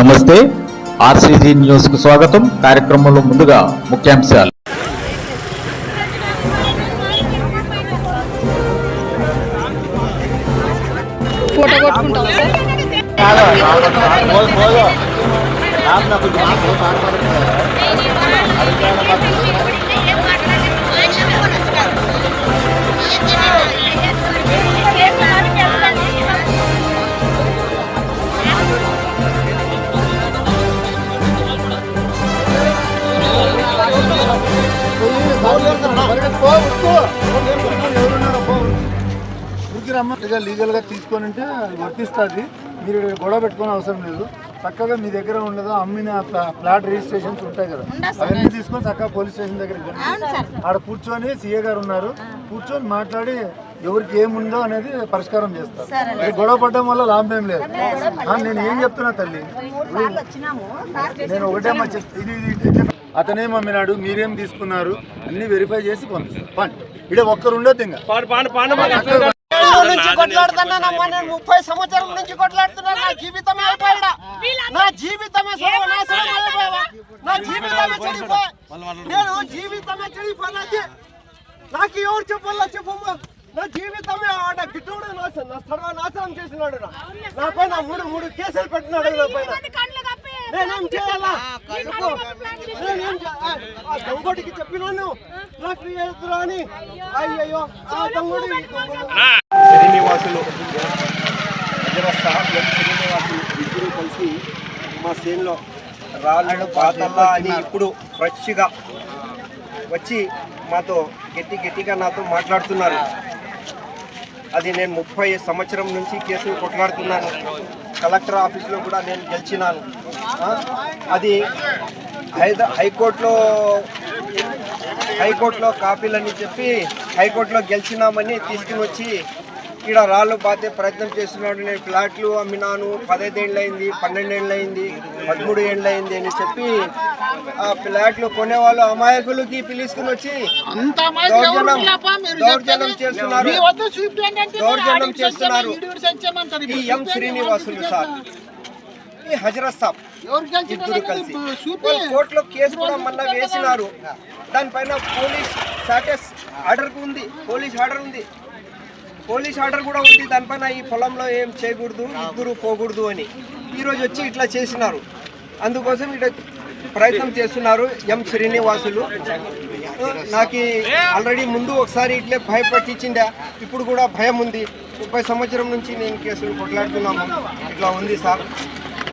నమస్తే. RCG news కు స్వాగతం. కార్యక్రమంలో ముందుగా ముఖ్యాంశాలు. ఫోటో కొట్టుకుంటాం లీగల్ గా తీసుకొని ఉంటే వర్తిస్తుంది. మీరు గొడవ పెట్టుకునే అవసరం లేదు. చక్కగా మీ దగ్గర ఉండదు అమ్మిన ఫ్లాట్ రిజిస్ట్రేషన్స్ ఉంటాయి కదా, అవన్నీ తీసుకొని చక్కగా పోలీస్ స్టేషన్ దగ్గరికి ఆడ కూర్చొని సీఏ గారు ఉన్నారు, కూర్చొని మాట్లాడి ఎవరికి ఏముందో అనేది పరిష్కారం చేస్తారు. గొడవ పడడం వల్ల లాభం ఏం లేదు. నేను ఏం చెప్తున్నా తల్లి, నేను ఒకటేమో ఇది అతనేం అమ్మినాడు, మీరేం తీసుకున్నారు అన్ని వెరిఫై చేసి పంపిస్తారు. పండి ఇడే ఒక్కరు ఉండొద్దు. ఇంకా కొట్లాడుతున్నా 30 సంవత్సరం నుంచి కొట్లాడుతున్నా. నా జీవితమే అయిపోయా, నా జీవితమే సర్వనాశనం అయిపోయా, నా జీవితమే చెడిపోయా, నేను జీవితమే చెడిపోయినది. నాకు ఎవరు చెప్పాలా చెప్పమ్మ? నా జీవితమే ఆడ గిట్టుడు సర్వనాశనం చేసినాడు. నా పైన మూడు కేసులు పెట్టినాడు. నా పైన నేనేం చేయాలా? దొంగోడికి చెప్పినాను నాకు ఎదురు అని. అయ్యయ్యో ఆ దొంగోడి శ్రీనివాసులు శ్రీనివాసులు ఇద్దరు కలిసి మా సేన్లో రాళ్ళు పాతల్లా అని ఇప్పుడు ఫ్రెష్గా వచ్చి మాతో గట్టిగా నాతో మాట్లాడుతున్నారు. అది నేను 30 సంవత్సరం నుంచి కేసులు కొట్లాడుతున్నాను. కలెక్టర్ ఆఫీస్లో కూడా నేను గెలిచినాను. అది హైకోర్టులో కాపీలని చెప్పి హైకోర్టులో గెలిచినామని తీసుకుని వచ్చి ఇక్కడ రాళ్ళు పాతే ప్రయత్నం చేస్తున్నాడు. నేను ఫ్లాట్లు అమ్మినాను, 15 ఏళ్ళు అయింది, 12 ఏళ్ళు అయింది, 13 ఏళ్ళు అయింది అని చెప్పి ఆ ఫ్లాట్లు కొనేవాళ్ళు అమాయకులకి పిలుచుకుని వచ్చి దౌర్జన్యం చేస్తున్నారు. ఈ ఎం శ్రీనివాసులు సార్, ఈ హజరత్ సాబ్ ఇద్దరు కలిసి కోర్టులో కేసు కూడా మొన్న వేసినారు. దానిపైన పోలీస్ స్టాటస్ ఆర్డర్ ఉంది, పోలీస్ ఆర్డర్ కూడా ఉంది. దానిపైన ఈ పొలంలో ఏం చేయకూడదు, ఇద్దరు పోకూడదు అని ఈరోజు వచ్చి ఇట్లా చేసినారు. అందుకోసం ఇట్లా ప్రయత్నం చేస్తున్నారు ఎం శ్రీనివాసులు. నాకు ఆల్రెడీ ముందు ఒకసారి ఇట్లే భయపట్టించిండే, ఇప్పుడు కూడా భయం ఉంది. 30 సంవత్సరం నుంచి నేను కేసులు కొట్లాడుతున్నాము. ఇట్లా ఉంది సార్.